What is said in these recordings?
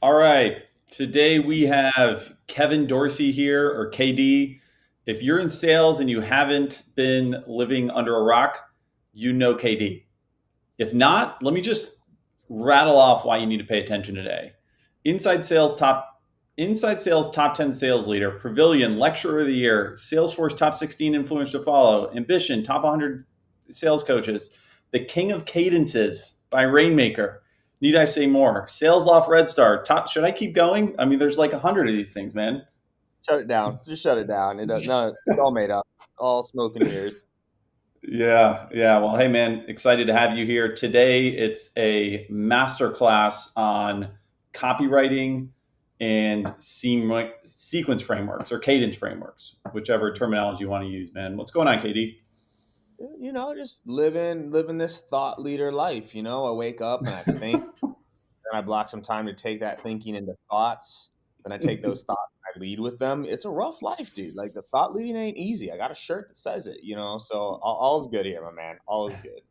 All right. Today we have Kevin Dorsey here, or KD. If you're in sales and you haven't been living under a rock, you know KD. If not, let me just rattle off why you need to pay attention today. Inside Sales top Inside Sales top 10 sales leader, Pavilion lecturer of the year, Salesforce top 16 influence to follow, Ambition top 100 sales coaches, The King of Cadences by Rainmaker. Need I say more? Sales Loft Red Star top. Should I keep going? I mean, there's like 100 of these things, man. Shut it down. Just shut it down. It does no, it's all made up. All smoke and mirrors. Yeah, yeah. Well, hey, man, excited to have you here today. It's a masterclass on copywriting and sequence frameworks or cadence frameworks, whichever terminology you want to use, man. What's going on, KD? Just living this thought leader life. I wake up and I think, and I block some time to take that thinking into thoughts. Then I take those thoughts and I lead with them. It's a rough life, dude. Like the thought leading ain't easy. I got a shirt that says it. So all is good here, my man. All is good.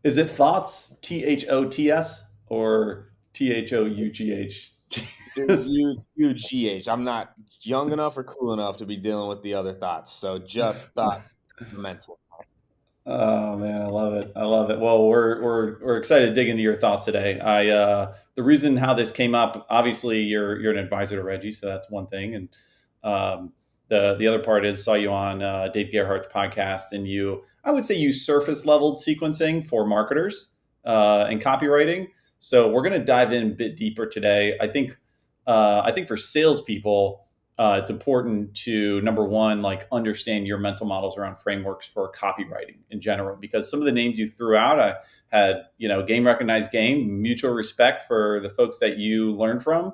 Is it thoughts, THOTS, or THOUGH? You GH. I'm not young enough or cool enough to be dealing with the other thoughts. So just thought mental. Oh man, I love it. I love it. Well, we're excited to dig into your thoughts today. The reason how this came up, obviously, you're an advisor to Reggie, so that's one thing, and the other part is saw you on Dave Gerhardt's podcast, and I would say you surface leveled sequencing for marketers and copywriting. So we're going to dive in a bit deeper today. I think for salespeople, it's important to number one, like understand your mental models around frameworks for copywriting in general, because some of the names you threw out, I had, game recognized game, mutual respect for the folks that you learn from.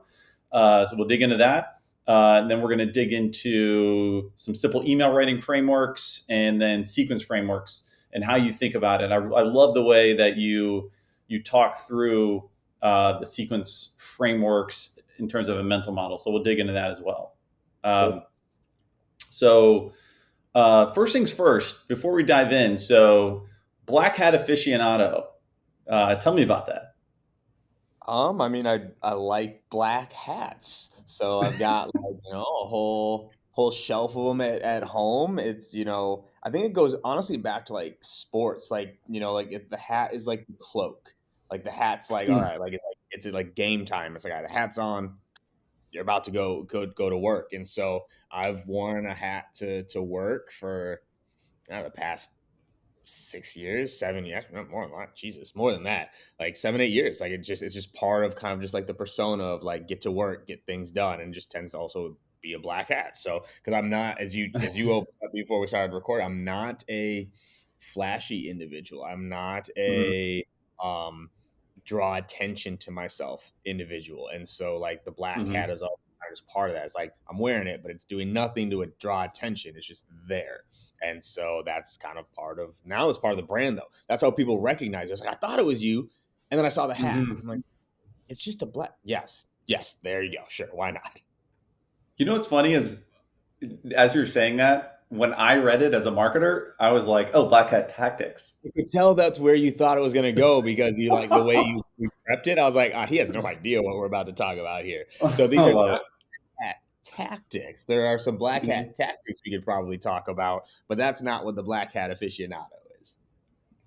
So we'll dig into that. And then we're going to dig into some simple email writing frameworks and then sequence frameworks and how you think about it. I love the way that you talk through the sequence frameworks in terms of a mental model. So we'll dig into that as well. So first things first, before we dive in, so black hat aficionado, tell me about that. I like black hats, so I've got a whole shelf of them at home. I think it goes honestly back to like sports, like if the hat is like the cloak, like the hat's like all right, it's like game time. It's like all right, the hat's on, you're about to go to work, and so I've worn a hat to work for the past 6 years, 7 years, not more than that. Jesus, more than that, like 7, 8 years. Like it's just part of kind of just like the persona of like get to work, get things done, and just tends to also be a black hat. So because I'm not, as you opened up before we started recording, I'm not a flashy individual. I'm not a draw attention to myself individual, and so like the black hat is all just part of that. It's like I'm wearing it, but it's doing nothing to draw attention. It's just there. And so that's kind of now it's part of the brand though. That's how people recognize it. It's like, I thought it was you. And then I saw the hat. I'm like, it's just a black. Yes. There you go. Sure. Why not? You know what's funny is, as you're saying that, when I read it as a marketer, I was like, oh, black hat tactics. You could tell that's where you thought it was going to go because you like the way you prepped it. I was like, he has no idea what we're about to talk about here. So these are not hat tactics. There are some black hat tactics we could probably talk about, but that's not what the black hat aficionado is.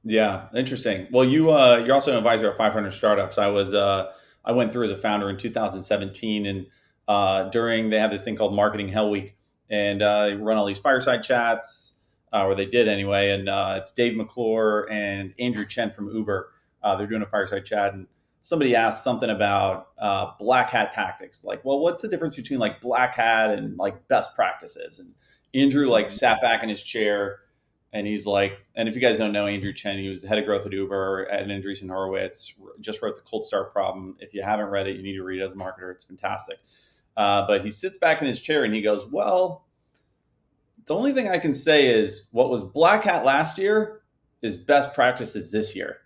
Yeah, interesting. Well, you're also an advisor at 500 Startups. I went through as a founder in 2017, and they have this thing called Marketing Hell Week, and they run all these fireside chats, or they did anyway. And it's Dave McClure and Andrew Chen from Uber. They're doing a fireside chat, and somebody asked something about black hat tactics. Like, well, what's the difference between like black hat and like best practices? And Andrew like sat back in his chair. And he's like, and if you guys don't know Andrew Chen, he was the head of growth at Uber at Andreessen Horowitz, just wrote The Cold Start Problem. If you haven't read it, you need to read it as a marketer. It's fantastic. But he sits back in his chair and he goes, well, the only thing I can say is what was black hat last year is best practices this year.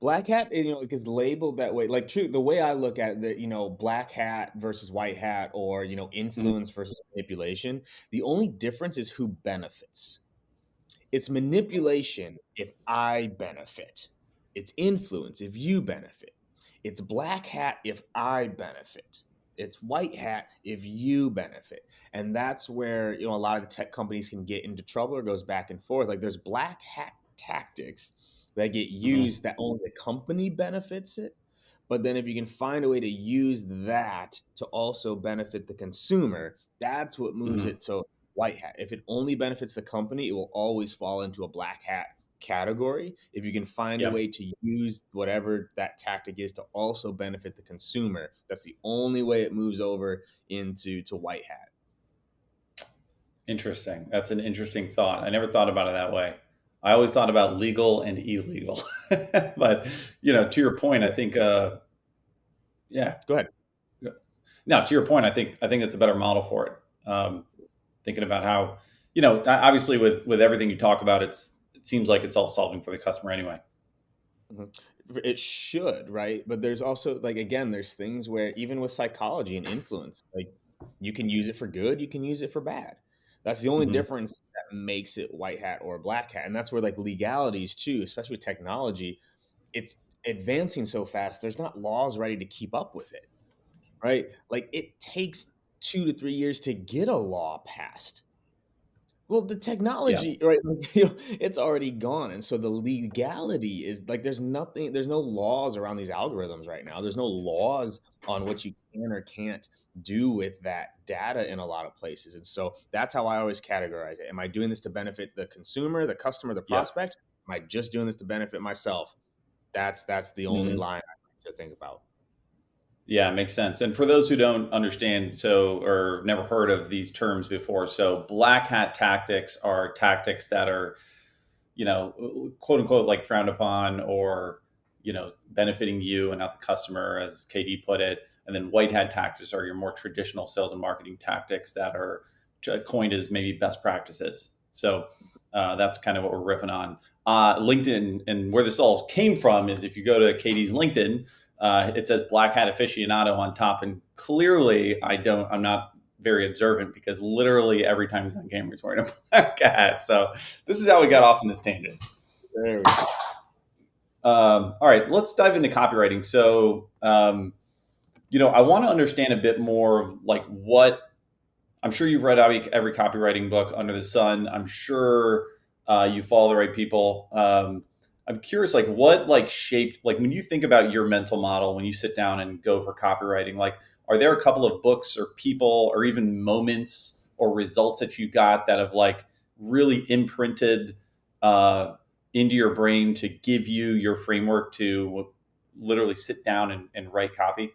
Black hat, is labeled that way. Like, true, the way I look at it, that, black hat versus white hat, or, influence versus manipulation, the only difference is who benefits. It's manipulation if I benefit. It's influence if you benefit. It's black hat if I benefit. It's white hat if you benefit. And that's where, a lot of the tech companies can get into trouble or goes back and forth. Like there's black hat tactics that get Hmm. used that only the company benefits it. But then if you can find a way to use that to also benefit the consumer, that's what moves Hmm. it to white hat. If it only benefits the company, it will always fall into a black hat category. If you can find a Yeah. way to use whatever that tactic is to also benefit the consumer, that's the only way it moves over into white hat. Interesting. That's an interesting thought. I never thought about it that way. I always thought about legal and illegal. But to your point, I think, yeah. Go ahead. Now, to your point, I think it's a better model for it. Thinking about how, obviously with everything you talk about, it seems like it's all solving for the customer anyway. Mhm. It should, right? But there's also like again, there's things where even with psychology and influence, like you can use it for good, you can use it for bad. That's the only Hmm. difference that makes it white hat or black hat. And that's where like legalities too, especially with technology, it's advancing so fast, there's not laws ready to keep up with it, right? Like it takes 2 to 3 years to get a law passed. Well, the Yeah. technology, right? Like, it's already gone, and so the legality is like there's nothing, there's no laws around these algorithms right now. There's no laws on what you can or can't do with that data in a lot of places, and so that's how I always categorize it. Am I doing this to benefit the consumer, the customer, the Yeah. prospect? Am I just doing this to benefit myself? That's the only Hmm. line I like to think about. Yeah, it makes sense. And for those who don't understand, or never heard of these terms before, so black hat tactics are tactics that are, quote unquote, like frowned upon, or, benefiting you and not the customer, as KD put it. And then white hat tactics are your more traditional sales and marketing tactics that are coined as maybe best practices. So that's kind of what we're riffing on. LinkedIn, and where this all came from is if you go to KD's LinkedIn, it says black hat aficionado on top, and clearly I'm not very observant, because literally every time he's on camera he's wearing a black hat. So this is how we got off on this tangent. There we go. All right, let's dive into copywriting. So, I want to understand a bit more of like what I'm sure you've read every copywriting book under the sun. I'm sure you follow the right people. I'm curious, like what like shaped, like when you think about your mental model when you sit down and go for copywriting, like are there a couple of books or people or even moments or results that you got that have like really imprinted uh, into your brain to give you your framework to literally sit down and write copy?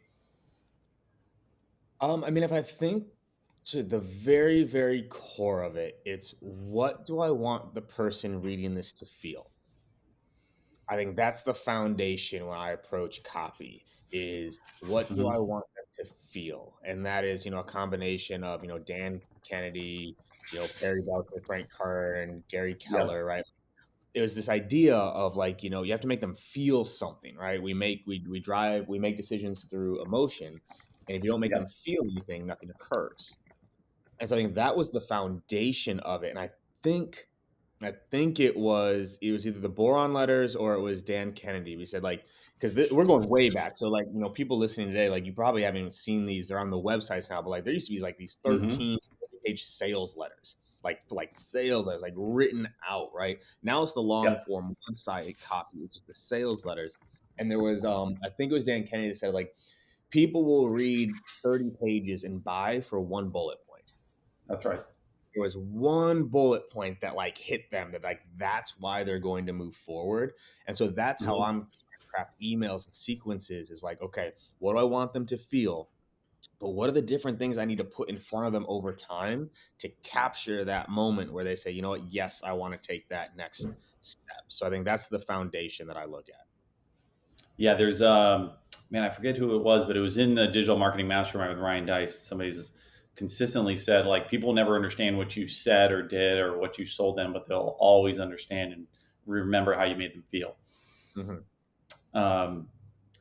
I mean, if I think to the very, very core of it, it's what do I want the person reading this to feel? I think that's the foundation when I approach copy is what do Hmm. I want them to feel? And that is, a combination of, Dan Kennedy, Perry Belcher, Frank Kern, Gary Yeah. Keller, right? It was this idea of like, you have to make them feel something, right? We make decisions through emotion. And if you don't make Yeah. them feel anything, nothing occurs. And so I think that was the foundation of it. And I think it was either the Boron letters or it was Dan Kennedy. We said like because we're going way back, so like people listening today, like you probably haven't even seen these. They're on the websites now, but like there used to be like these Hmm. 13-page sales letters, like sales letters, like written out. Right now, it's the long Yeah. form website copy, which is the sales letters. And there was I think it was Dan Kennedy that said like people will read 30 pages and buy for one bullet point. That's right. There was one bullet point that like hit them that like that's why they're going to move forward. And so that's how Hmm. I'm trying to craft emails and sequences is like, okay, what do I want them to feel? But what are the different things I need to put in front of them over time to capture that moment where they say, you know what, yes, I want to take that next step. So I think that's the foundation that I look at. Yeah, there's man, I forget who it was, but it was in the digital marketing mastermind with Ryan Dice. Somebody's just consistently said like people never understand what you said or did or what you sold them, but they'll always understand and remember how you made them feel. Hmm. Um,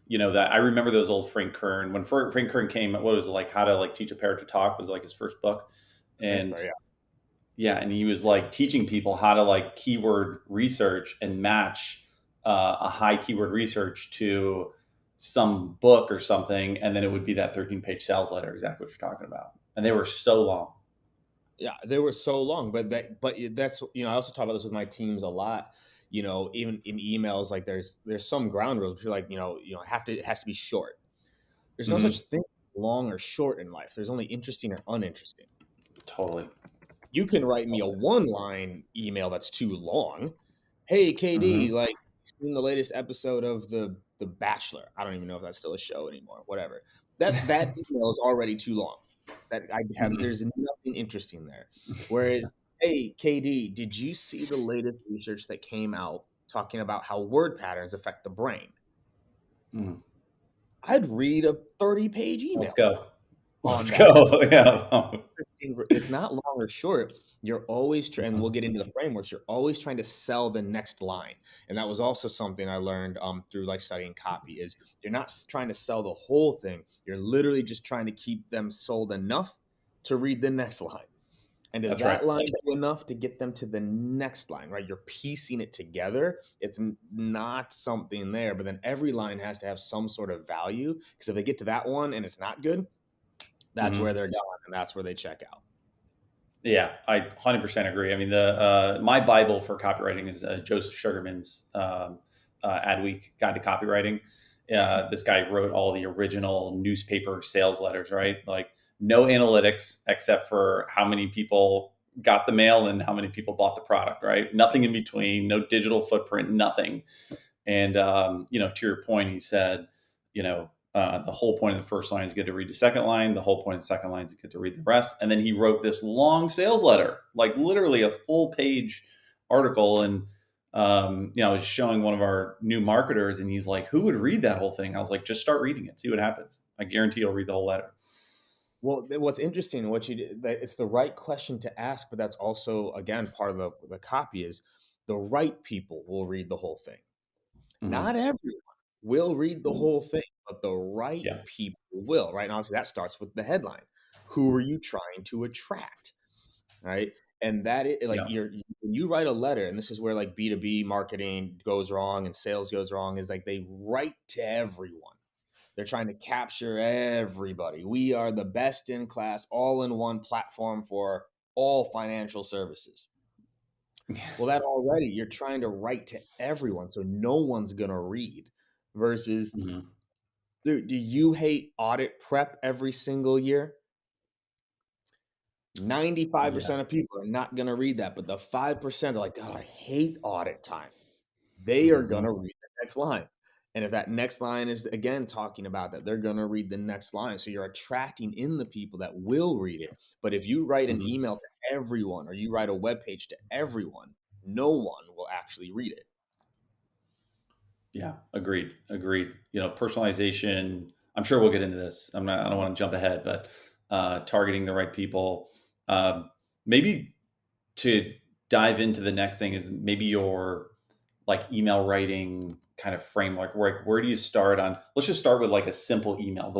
that I remember those old Frank Kern when Frank Kern came. What was it, like how to like teach a parrot to talk was like his first book, I think so. and Yeah. yeah, and he was like teaching people how to like keyword research and match. a high keyword research to some book or something, and then it would be that 13-page sales letter, exactly what you're talking about. And they were so long. Yeah, they were so long, but that's I also talk about this with my teams a lot. Even in emails, like there's some ground rules. People like it has to be short. There's no such Hmm. thing long or short in life. There's only interesting or uninteresting. Totally. You can write me a Totally. one line email that's too long. Hey KD, Hmm. like seen the latest episode of the Bachelor. I don't even know if that's still a show anymore. Whatever. That email is already too long. That I have Hmm. There's nothing interesting there. Whereas, hey KD, did you see the latest research that came out talking about how word patterns affect the brain? Hmm. I'd read a 30-page Let's email go. on Let's that. go. Yeah. It's not long or short. You're always trying, and we'll Mhm. get into the frameworks. You're always trying to sell the next line, and that was also something I learned through like studying copy. Is you're not trying to sell the whole thing. You're literally just trying to keep them sold enough to read the next line. And does That's right. that line do enough to get them to the next line? Right? You're piecing it together. It's not something there, but then every line has to have some sort of value because if they get to that one and it's not good, that's where Hmm. they're gone, and that's where they check out. Yeah, I 100% agree. I mean, the my Bible for copywriting is Joseph Sugarman's Adweek Guide to Copywriting. This guy wrote all the original newspaper sales letters, right? Like no analytics except for how many people got the mail and how many people bought the product, right? Nothing in between, no digital footprint, nothing. And to your point, he said, the whole point of the first line is get to read the second line. The whole point of the second line is get to read the rest. And then he wrote this long sales letter, like literally a full page article. And I was showing one of our new marketers, and he's like, "Who would read that whole thing?" I was like, "Just start reading it, see what happens. I guarantee you'll read the whole letter." Well, what's interesting, what you did, that it's the right question to ask, but that's also again part of the copy is the right people will read the whole thing. Hmm. Not everyone will read the whole thing, but the right Yeah. people will. Right, and obviously that starts with the headline. Who are you trying to attract? Right, and that is like Yeah. when you write a letter, and this is where like B2B marketing goes wrong and sales goes wrong. Is like they write to everyone. They're trying to capture everybody. We are the best in class, all in one platform for all financial services. Well, that already you're trying to write to everyone, so no one's gonna read. Versus, Hmm. dude, do you hate audit prep every single year? 95% Yeah. of people are not gonna read that, but the 5% are like, God, I hate audit time. They are Hmm. gonna read the next line. And if that next line is again talking about that, they're gonna read the next line. So you're attracting in the people that will read it. But if you write an Hmm. email to everyone or you write a web page to everyone, no one will actually read it. Yeah, agreed. Agreed. Personalization. I'm sure we'll get into this. I don't want to jump ahead, but targeting the right people. Maybe to dive into the next thing is maybe your like email writing kind of framework. Where do you start on? Let's just start with like a simple email.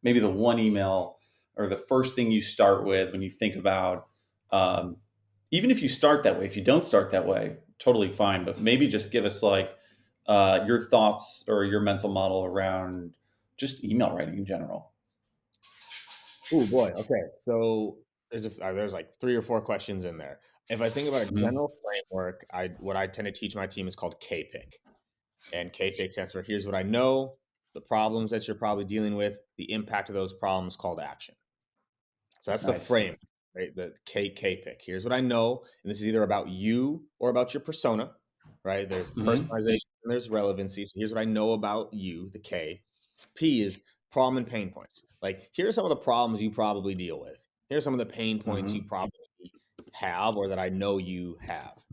Maybe the one email or the first thing you start with when you think about. Um, Even if you start that way, if you don't start that way, totally fine. But maybe just give us like your thoughts or your mental model around just email writing in general. Oh boy. Okay. So there's like three or four questions in there. If I think about a Hmm. general framework, what I tend to teach my team is called KPIC. And KPIC stands for here's what I know, the problems that you're probably dealing with, the impact of those problems, call to action. So that's the Nice. frame, right? The K pick. Here's what I know, and this is either about you or about your persona, right? There's Hmm. personalization and there's relevancy. So here's what I know about you, the K. P is problem and pain points. Like here are some of the problems you probably deal with. Here are some of the pain points you Hmm. probably have or that I know you have.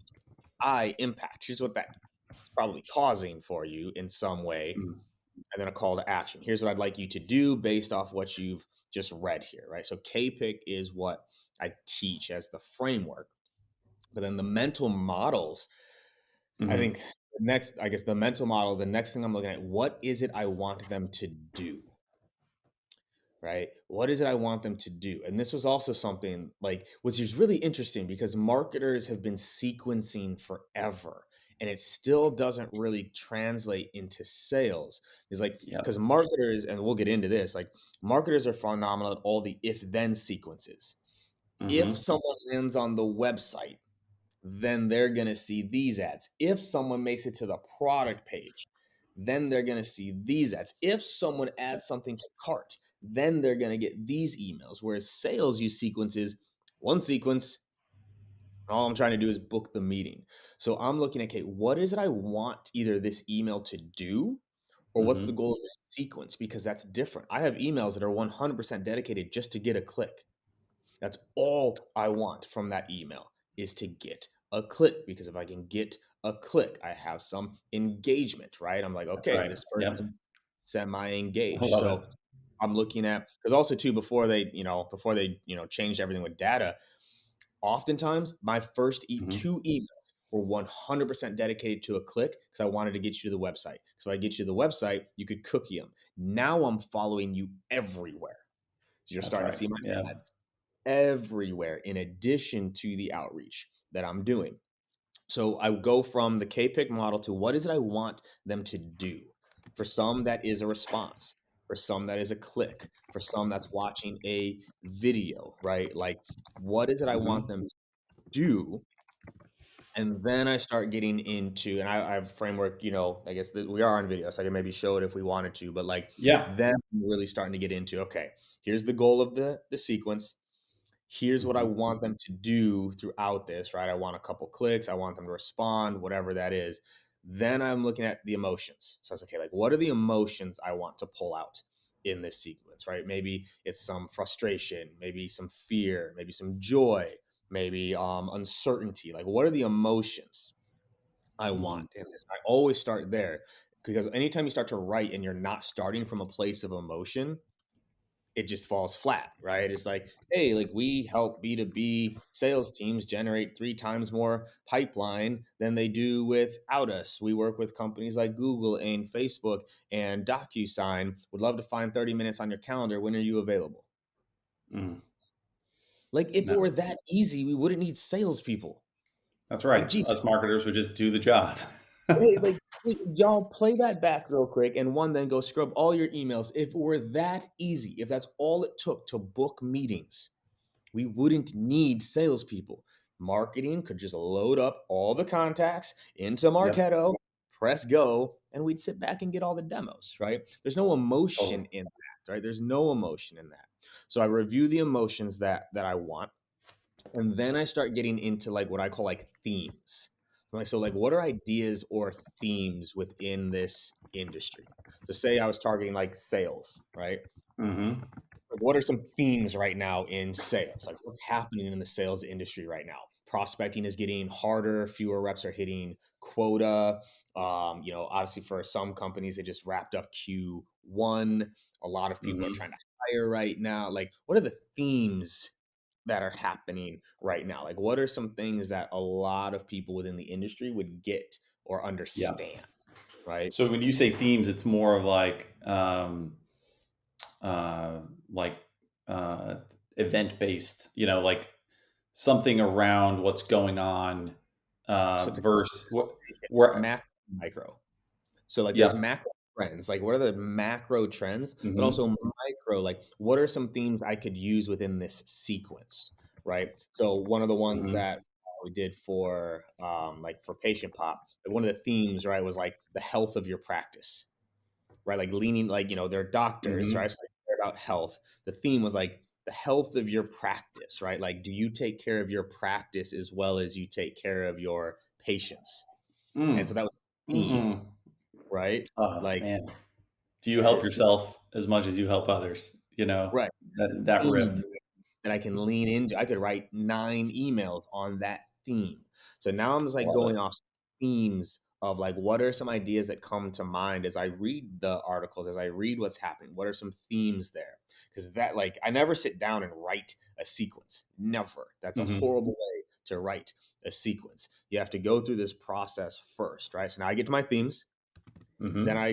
I impact. Here's what that's probably causing for you in some way, Hmm. and then a call to action. Here's what I'd like you to do based off what you've just read here, right? So KPIC is what I teach as the framework. But then the mental models, I Hmm. think I guess the mental model, the next thing I'm looking at, what is it I want them to do? Right? What is it I want them to do? And this was also something like, which is really interesting because marketers have been sequencing forever. and it still doesn't really translate into sales. It's like, Yep. because marketers, and we'll get into this, like marketers are phenomenal at all the if then sequences. If Mm-hmm. someone lands on the website, then they're going to see these ads. If someone makes it to the product page, then they're going to see these ads. If someone adds something to cart, then they're going to get these emails. Whereas sales use sequences, one sequence, all I'm trying to do is book the meeting. So I'm looking at, okay, what is it I want either this email to do, or what's the Mm-hmm. goal of this sequence? Because that's different. I have emails that are 100% dedicated just to get a click. That's all I want from that email is to get a click, because if I can get a click, I have some engagement, right? I'm like, That's okay, right. this Yep. person I semi-engaged. love it. So I'm looking at, because also too, before they changed everything with data, oftentimes my first Mm-hmm. two emails were 100% dedicated to a click because I wanted to get you to the website. So I get you to the website, you could cookie them. Now I'm following you everywhere. So you're That's starting to right. see my Yeah. ads everywhere in addition to the outreach that I'm doing. So I go from the K-pick model to what is it I want them to do? For some, that is a response. For some, that is a click. For some, that's watching a video, right? Like, what is it I want Mm-hmm. them to do? And then I start getting into, and I have a framework, I guess that we are on video, so I can maybe show it if we wanted to, but like, Yeah. then I'm really starting to get into, okay, here's the goal of the sequence. Here's what I Mm-hmm. want them to do throughout this, right? I want a couple clicks, I want them to respond, whatever that is. Then I'm looking at the emotions. So I was okay, like what are the emotions I want to pull out in this sequence, right? Maybe it's some frustration, maybe some fear, maybe some joy, maybe uncertainty. Like what are the emotions I Mm-hmm. want in this? I always start there, because anytime you start to write and you're not starting from a place of emotion, it just falls flat, right? It's like, hey, like we help B2B sales teams generate 3 times more pipeline than they do without us. We work with companies like Google and Facebook and DocuSign. Would love to find 30 minutes on your calendar. When are you available? Mm. Like, if it No, were that easy, we wouldn't need salespeople. that's Like, right. geez, Us marketers would just do the job. hey, like, hey, y'all play that back real quick, and then go scrub all your emails. If it were that easy, if that's all it took to book meetings, we wouldn't need salespeople. Marketing could just load up all the contacts into Yep. Marketo, press go, and we'd sit back and get all the demos, right? There's no Totally. emotion in that, right? There's no emotion in that. So I review the emotions that I want, and then I start getting into like what I call like themes. Like, so like what are ideas or themes within this industry? So say I was targeting like sales, right? Mm-hmm. Like, what are some themes right now in sales? Like, what's happening in the sales industry right now? Prospecting is getting harder. Fewer reps are hitting quota. Obviously, for some companies, they just wrapped up Q1. A lot of people are Mm-hmm. trying to hire right now. Like, what are the themes that are happening right now? Like, what are some things that a lot of people within the industry would get or Yeah. understand? Right. So when you say themes, it's more of uh, like uh, event based. Like something around what's going on. So it's Versus what? Where? macro, micro. So like there's Yep. macro trends, like what are the macro trends, but also Mm-hmm. micro, like what are some themes I could use within this sequence, right? So one of the ones Mm-hmm. that we did for like for patient pop, like one of the themes, right, was like the health of your practice, right? Like leaning, like they're doctors, right? Mm-hmm. So they care about health. The theme was like the health of your practice, right? Like do you take care of your practice as well as you take care of your patients? And Mm. so that was the theme, Mm-mm. right? Oh Like man. Do you that help is yourself as much as you help others? right. That rift. Theme that I can lean into. I could write 9 emails on that theme. So now I'm just I like love going it. off themes of like what are some ideas that come to mind as I read the articles, as I read what's happening. What are some themes there? Because that, like, I never sit down and write a sequence. Never. That's a Mm-hmm. horrible way to write a sequence. You have to go through this process first, right? So now I get to my themes. Then Mm-hmm. I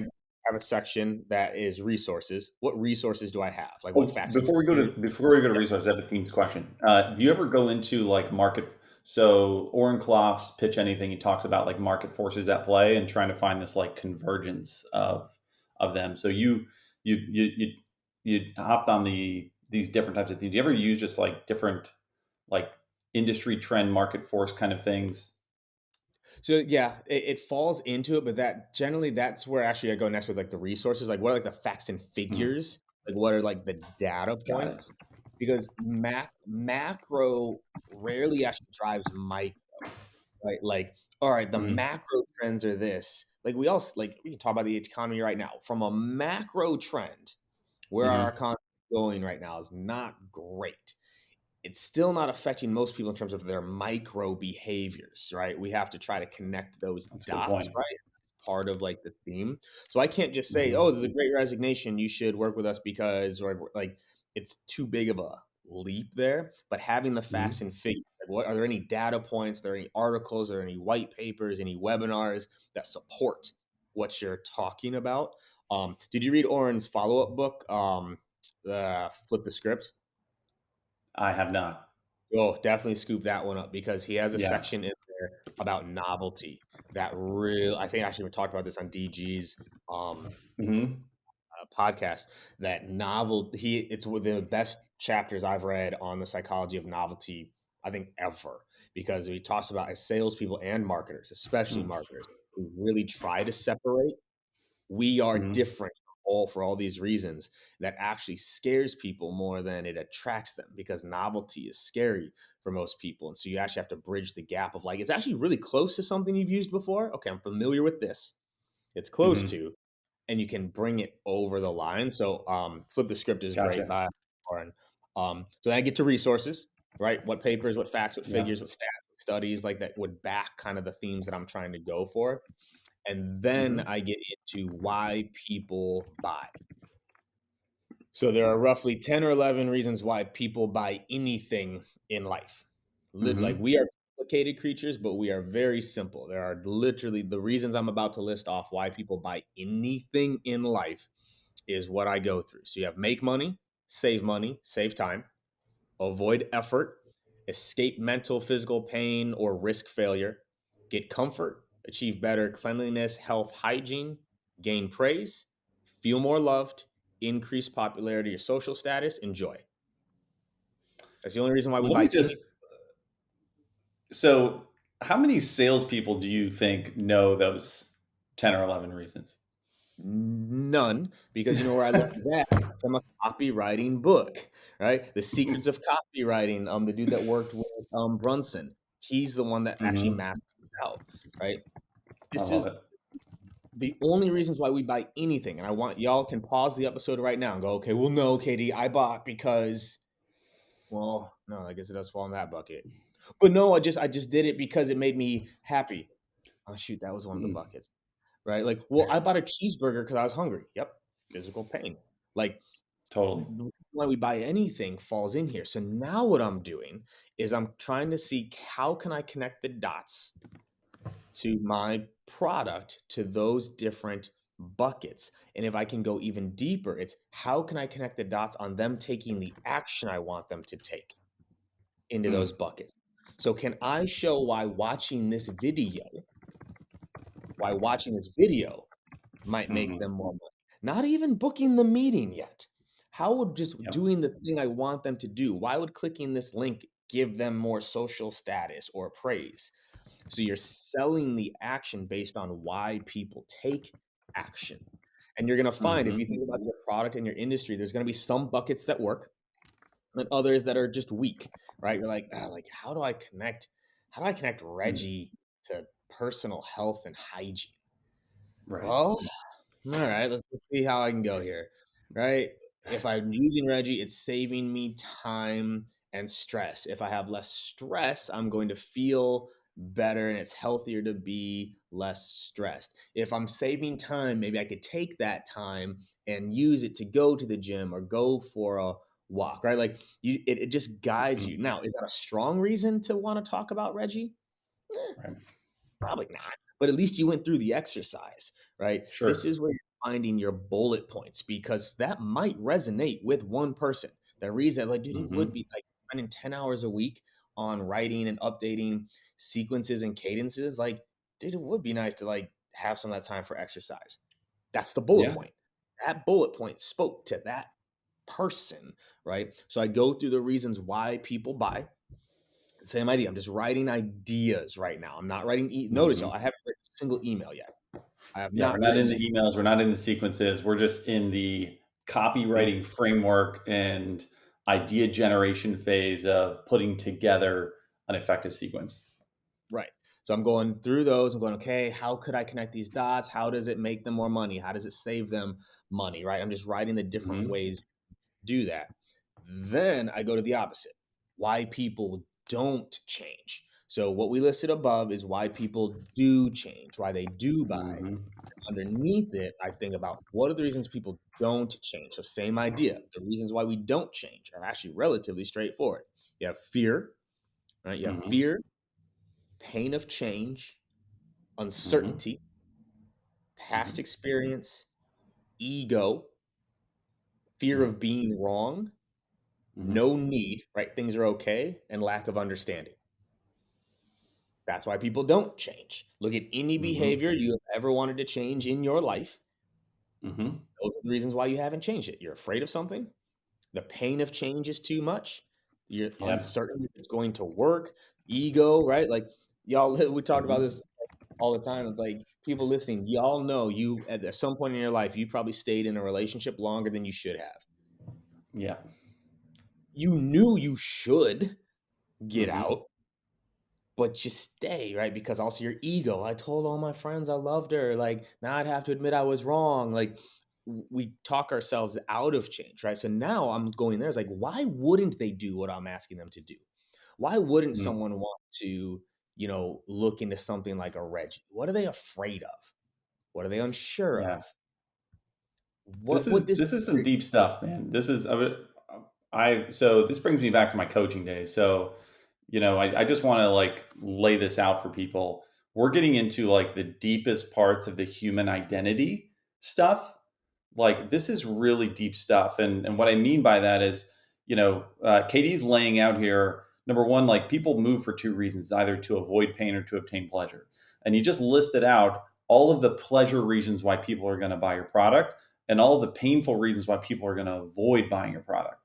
have a section that is resources. What resources do I have? Like what Oh, facts and before we go figures? to resources, I have a themes question. Do you ever go into like market? So Oren Klaff's Pitch Anything, he talks about like market forces at play and trying to find this like convergence of them. So you hopped on these different types of things. Do you ever use just like different like industry trend market force kind of things? So yeah, it falls into it, but that generally that's where actually I go next with like the resources, like what are like the facts and Mm, figures, like what are like the data got it. points, because macro rarely actually drives micro, right? Like, all right, the Mm, macro trends are this. Like like we can talk about the economy right now from a macro trend, where our hmm economy is going right now is not great. It's still not affecting most people in terms of their micro behaviors, right? We have to try to connect those That's a good dots, point. right? It's part of like the theme. So I can't just say, "Oh, hmm there's a great resignation. You should work with us because," or like it's too big of a leap there. But having the facts hmm and figures, like what are there any data points? Are there any articles? Are there any white papers? Any webinars that support what you're talking about? Did you read Oren's follow up book, Flip the Script? I have not. Oh, definitely scoop that one up because he has a Yeah. section in there about novelty that real I think actually we talked about this on DG's um hmm podcast that novel he it's one of the best chapters I've read on the psychology of novelty I think ever because he talks about as salespeople and marketers, especially marketers, who really try to separate we are hmm different for all these reasons that actually scares people more than it attracts them because novelty is scary for most people. And so you actually have to bridge the gap of like, it's actually really close to something you've used before. Okay, I'm familiar with this. It's close hmm to, and you can bring it over the line. So Flip the Script is great Gotcha. by Warren. So then I get to resources, right? What papers, what facts, what Yeah. figures, what stats, what studies like that would back kind of the themes that I'm trying to go for. And then hmm I get into why people buy. So there are roughly 10 or 11 reasons why people buy anything in life. Like hmm we are complicated creatures, but we are very simple. There are literally the reasons I'm about to list off why people buy anything in life is what I go through. So you have money, save time, avoid effort, escape mental, physical pain, or risk failure, get comfort, achieve better cleanliness, health, hygiene, gain praise, feel more loved, increase popularity or social status, enjoy. That's the only reason why we Let me buy any. just So, how many salespeople do you think know those 10 or 11 reasons? None, because you know where I learned that from a copywriting book, right? The Secrets of Copywriting. The dude that worked with Brunson, he's the one that actually hmm mapped it out, right? I This love is it. the only reasons why we buy anything, and I want y'all can pause the episode right now and go, okay, well, no, Katie, I bought because, well, no, I guess it does fall in that bucket. But no, I just did it because it made me happy. Oh shoot, that was one of the Mm, buckets, right? Like, well, I bought a cheeseburger because I was hungry. Yep, physical pain. Like, totally. the reason why we buy anything falls in here. So now what I'm doing is I'm trying to see how can I connect the dots to my product to those different buckets. And if I can go even deeper, it's how can I connect the dots on them taking the action I want them to take into those Mm, buckets. So can I show why watching this video might make them hmm more money? Not even booking the meeting yet. How would just Yep. doing the thing I want them to do? Why would clicking this link give them more social status or praise? So you're selling the action based on why people take action. And you're going to find if you hmm think about your product and your industry, there's going to be some buckets that work and others that are just weak, right? You're like, "Ah, like how do I connect mm, Reggie to personal health and hygiene?" right. Well, all right, let's see how I can go here, right? If I'm using Reggie, it's saving me time and stress. If I have less stress, I'm going to feel better and it's healthier to be less stressed. If I'm saving time, maybe I could take that time and use it to go to the gym or go for a walk, right? Like it just guides you. Mm, Now, is that a strong reason to want to talk about Reggie? Eh, right. probably not. But at least you went through the exercise, right? This Sure. is where you're finding your bullet points because that might resonate with one person. The reason, like, dude, it would hmm be like spending 10 hours a week. on writing and updating sequences and cadences, like, dude, it would be nice to like have some of that time for exercise. That's the bullet Yeah. point. That bullet point spoke to that person, right? So I go through the reasons why people buy. Same idea. I'm just writing ideas right now. I'm not writing. Notice, y'all, Hmm. I haven't written a single email yet. I have Yeah. We're not not in written the one. emails. We're not in the sequences. We're just in the copywriting framework and idea generation phase of putting together an effective sequence. Right. So I'm going through those. I'm going, okay, how could I connect these dots? How does it make them more money? How does it save them money? Right. I'm just writing the different Hmm. ways to do that. Then I go to the opposite, why people don't change. So what we listed above is why people do change, why they do buy. Hmm. Underneath it, I think about what are the reasons people don't change. So same idea. The reasons why we don't change are actually relatively straightforward. You have fear, right? You have Hmm. fear, pain of change, Hmm. uncertainty, past Hmm. experience, ego, fear Yeah. of being wrong, Hmm. no need, right? Things are okay, and lack of understanding. That's why people don't change. Look at any Hmm. behavior you have ever wanted to change in your life. Hmm. Those are the reasons why you haven't changed it. You're afraid of something. The pain of change is too much. You're Yeah. uncertain if it's going to work. Ego, right? Like y'all, we talked about Hmm. this all the time. It's like people listening, y'all know you at some point in your life, you probably stayed in a relationship longer than you should have. Yeah. You knew you should get Hmm. out, but you stay, right? Because also your ego. I told all my friends I loved her. Like, now I'd have to admit I was wrong. Like, we talk ourselves out of change, right? So now I'm going there. It's like, why wouldn't they do what I'm asking them to do? Why wouldn't Hmm. someone want to, look into something like a Reggie? What are they afraid of? What are they unsure Yeah. of? What would this This is some deep stuff, man. This is so this brings me back to my coaching days. So, I just want to like lay this out for people. We're getting into like the deepest parts of the human identity stuff. Like this is really deep stuff, and what I mean by that is, Katie's laying out here. Number one, like people move for two reasons, either to avoid pain or to obtain pleasure. And you just listed out all of the pleasure reasons why people are going to buy your product and all the painful reasons why people are going to avoid buying your product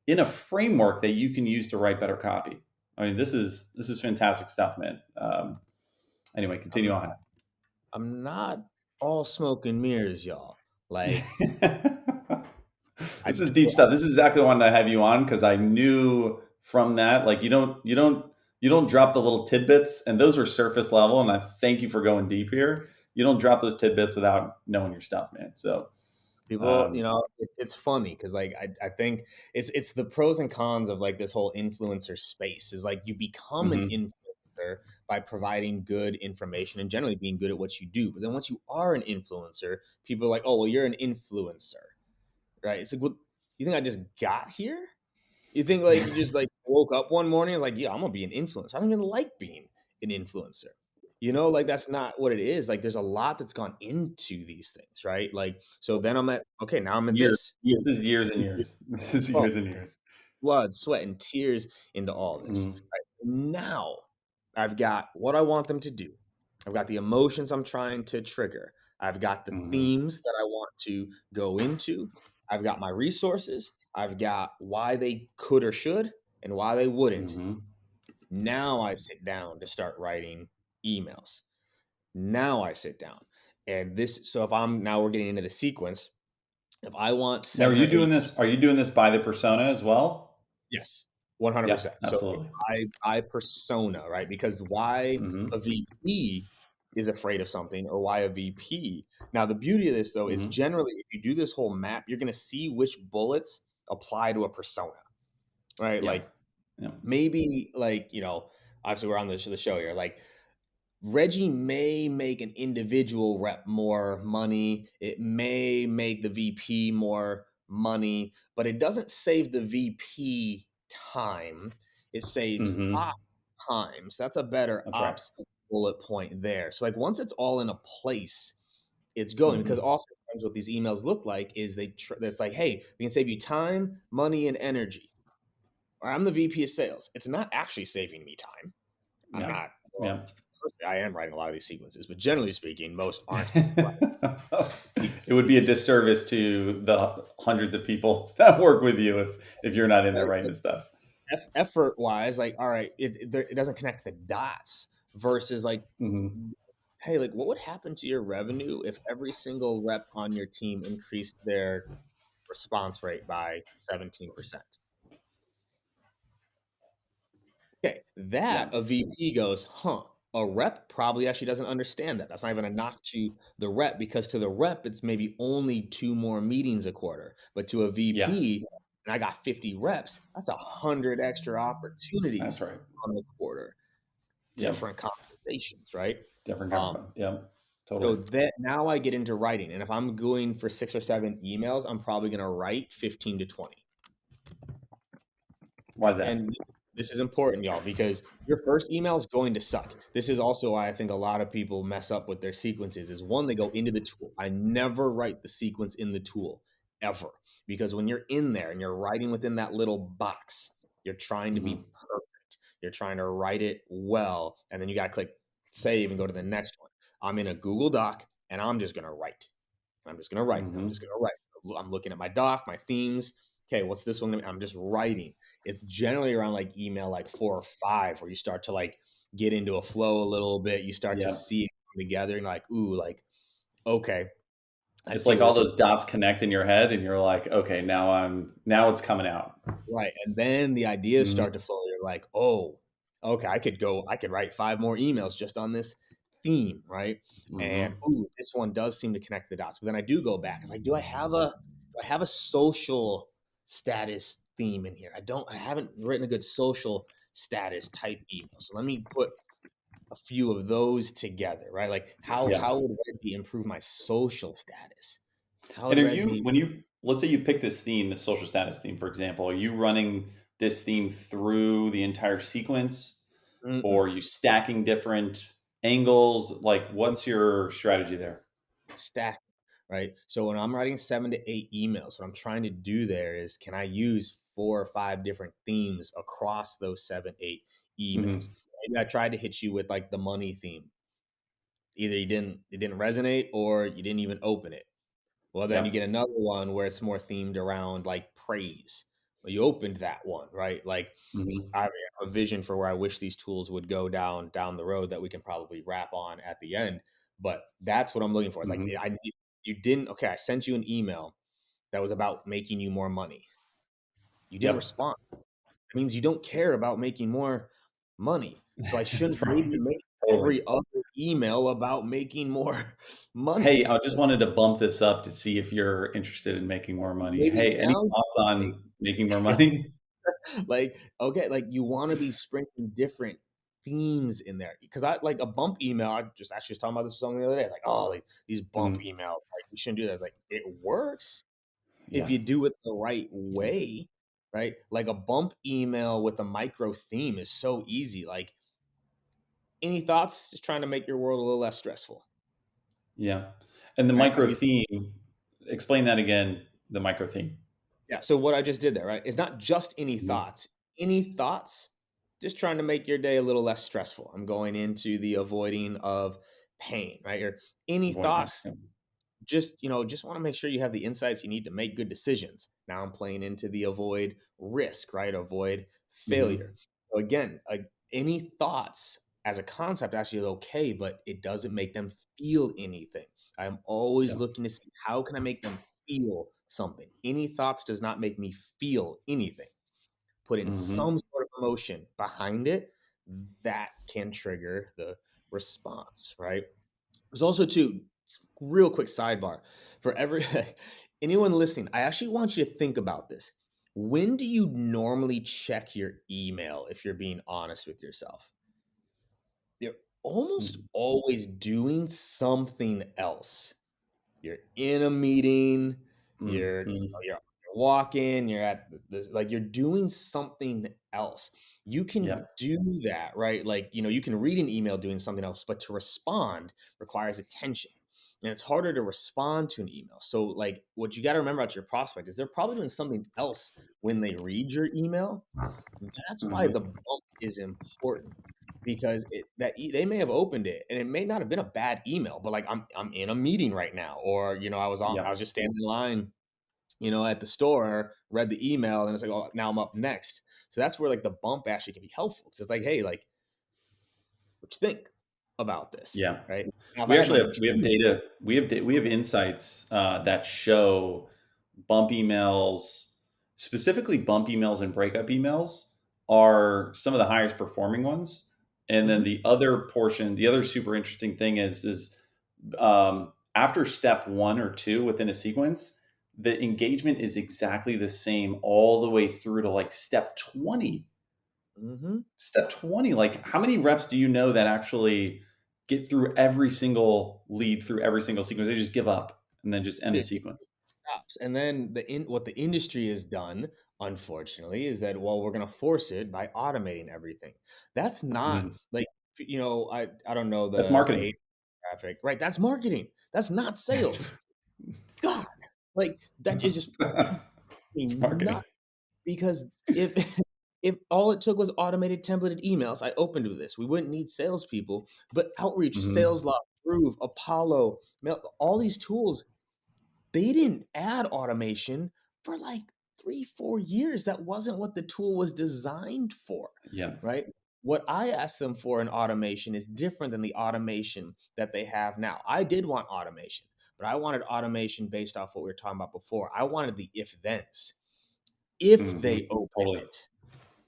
in a framework that you can use to write better copy. I mean, this is fantastic stuff, man. Anyway, continue I'm on. I'm not all smoke and mirrors, y'all. Like, I This is do deep stuff. This is exactly what I wanted to have you on because I knew from that, like you don't drop the little tidbits, and those are surface level. And I thank you for going deep here. You don't drop those tidbits without knowing your stuff, man. So, people, um, it's funny because like I think it's the pros and cons of like this whole influencer space is like you become an mhm, influencer by providing good information and generally being good at what you do. But then once you are an influencer, people are like, oh well, you're an influencer, right? It's like, what, you think I just got here? You think like you just like woke up one morning and like, yeah, I'm gonna be an influencer. I don't even like being an influencer. Like that's not what it is. Like there's a lot that's gone into these things, right? Like so then I'm at okay, now I'm at years, this. years, this is years and years. This is Oh, years and years. blood, sweat, and tears into all this. Mhm, Right? Now I've got what I want them to do. I've got the emotions I'm trying to trigger. I've got the mhm, themes that I want to go into. I've got my resources. I've got why they could or should and why they wouldn't. mhm. Now I sit down to start writing emails. Now I sit down. And this, so if I'm now we're getting into the sequence, if I want Now, are 7 you or doing 8. this? Are you doing this by the persona as well? Yes, Yep, 100%. So absolutely. I persona, right? Because why Hmm. a VP is afraid of something or why a VP. Now, the beauty of this though is Hmm. generally if you do this whole map, you're going to see which bullets apply to a persona, right? Yeah, Like yeah. maybe like, obviously we're on the show here. Like Reggie may make an individual rep more money. It may make the VP more money, but it doesn't save the VP time. It saves Hmm. ops time. So that's a better That's right. ops bullet point there. So like once it's all in a place, it's going because Hmm. oftentimes what these emails look like is it's like, hey, we can save you time, money, and energy. or I'm the VP of sales. It's not actually saving me time. I'm Yeah. not. Well, Yeah. firstly, I am writing a lot of these sequences, but generally speaking, most aren't writing It would be a disservice to the hundreds of people that work with you if you're not in there right? writing the stuff. Effort wise, like, all right, it doesn't connect the dots versus like, Hmm. hey, like, what would happen to your revenue if every single rep on your team increased their response rate by 17%? Okay, that Yeah. a VP goes, huh? A rep probably actually doesn't understand that. That's not even a knock to the rep because to the rep, it's maybe only two more meetings a quarter. But to a Yeah. VP, and I got 50 reps, that's 100 extra That's opportunities right. on the quarter. Yep. Different conversations, right? Different Um, conversation. Yep. so Totally. that now I get into writing, and if I'm going for 6 or 7 emails, I'm probably going to write 15 to 20. Why is that? And this is important, y'all, because your first email is going to suck. This is also why I think a lot of people mess up with their sequences is one, they go into the tool. I never write the sequence in the tool ever because when you're in there and you're writing within that little box, you're trying to be Hmm. perfect. You're trying to write it well, and then you got to click save and go to the next one. I'm in a Google Doc and I'm just going to write. I'm just going to write. I'm just Hmm. going to write. I'm looking at my doc, my themes. Okay, what's this one? I'm just writing. It's generally around like email like 4 or 5 where you start to like get into a flow a little bit. You start to Yep. see it come together and like, ooh, like, okay, I It's see like where all this is those dots connect in your head, and you're like, okay, now it's coming out. right. And then the ideas start to Hmm. flow. You're like, oh, okay, I could write 5 more emails just on this theme, right? And Hmm. ooh, this one does seem to connect the dots. But then I do go back. It's like, do I have a social status theme in here? I haven't written a good social status type email. So let me put a few of those together, right? Like Yeah. how would Redby improve my social status? How would And are you Redby when you let's say you pick this theme, the social status theme, for example, are you running this theme through the entire sequence, mm-mm, or are you stacking different angles? Like, what's your strategy there? stack, right? So when I'm writing 7 to 8 emails, what I'm trying to do there is can I use 4 or 5 different themes across those 7, 8 emails? Hmm. Maybe I tried to hit you with like the money theme. Either it didn't resonate or you didn't even open it. Well, then you Yeah. get another one where it's more themed around like praise. Well, you opened that one, right? Like Hmm. I have a vision for where I wish these tools would go down the road that we can probably wrap on at the end. But that's what I'm looking for. It's like Hmm. you didn't okay. I sent you an email that was about making you more money. You didn't Yep. respond. It means you don't care about making more money. So I shouldn't That's right. maybe make Totally. every other email about making more money. Hey, I just wanted to bump this up to see if you're interested in making more money. Maybe Hey, any thoughts down on making more money? like okay, like you want to be sprinkling different themes in there because I like a bump email. I just actually was talking about this with someone the other day. It's like, oh, like these bump Hmm. emails, like we shouldn't do that. It's like it works if Yeah. you do it the right Yes. way, right? Like a bump email with a micro theme is so easy. Like any thoughts? Just trying to make your world a little less stressful. Yeah. And the Right? Have micro you theme, explain that again, the micro theme. Yeah, so what I just did there, right? It's not just any Mhm. thoughts. Any thoughts, just trying to make your day a little less stressful. I'm going into the avoiding of pain, right? Or any Avoid pain. thoughts, just want to make sure you have the insights you need to make good decisions. Now I'm playing into the avoid risk, right? Avoid failure. Mhm. So again, any thoughts as a concept actually is okay, but it doesn't make them feel anything. I'm always Yep. looking to see how can I make them feel something. Any thoughts does not make me feel anything. Put in Mhm. some sort of emotion behind it that can trigger the response, right? There's also too, real quick sidebar for every anyone listening. I actually want you to think about this. When do you normally check your email if you're being honest with yourself? You're almost Mhm. always doing something else. You're in a meeting, Mhm. you're walking, you're at this like you're doing something else. You can Yep. do that, right? Like, you can read an email doing something else, but to respond requires attention. and it's harder to respond to an email. So, like, what you got to remember about your prospect is they're probably doing something else when they read your email. That's why the Hmm. bump is important because they may have opened it and it may not have been a bad email, but like I'm in a meeting right now, or I Yeah. was just standing in line, at the store, read the email, and it's like, oh, now I'm up next. So that's where like the bump actually can be helpful because it's like, hey, like, what you think about this, Yeah. right? Now, if I We had actually my have we have dream, data we have insights that show bump emails, specifically bump emails and breakup emails, are some of the highest performing ones. And then mhm, the other portion, the other super interesting thing is after step one or two within a sequence, the engagement is exactly the same all the way through to like step 20. mhm. Step 20, like how many reps do you know that actually get through every single lead through every single sequence? They just give up and then just end the sequence. Stops. And then what the industry has done, unfortunately, is that, well, we're going to force it by automating everything. That's not Mhm. like, I don't know That's the marketing. age traffic, right? That's marketing. That's not It's, sales. God, like that is just it's not marketing. because if if all it took was automated templated emails, I opened to this. We wouldn't need salespeople, but outreach, Mhm. sales law, Groove, Apollo, all these tools, they didn't add automation for like 3, 4 years. That wasn't what the tool was designed for, Yeah. right? What I asked them for in automation is different than the automation that they have now. I did want automation, but I wanted automation based off what we were talking about before. I wanted the if thens. If they Mhm. open Totally. it,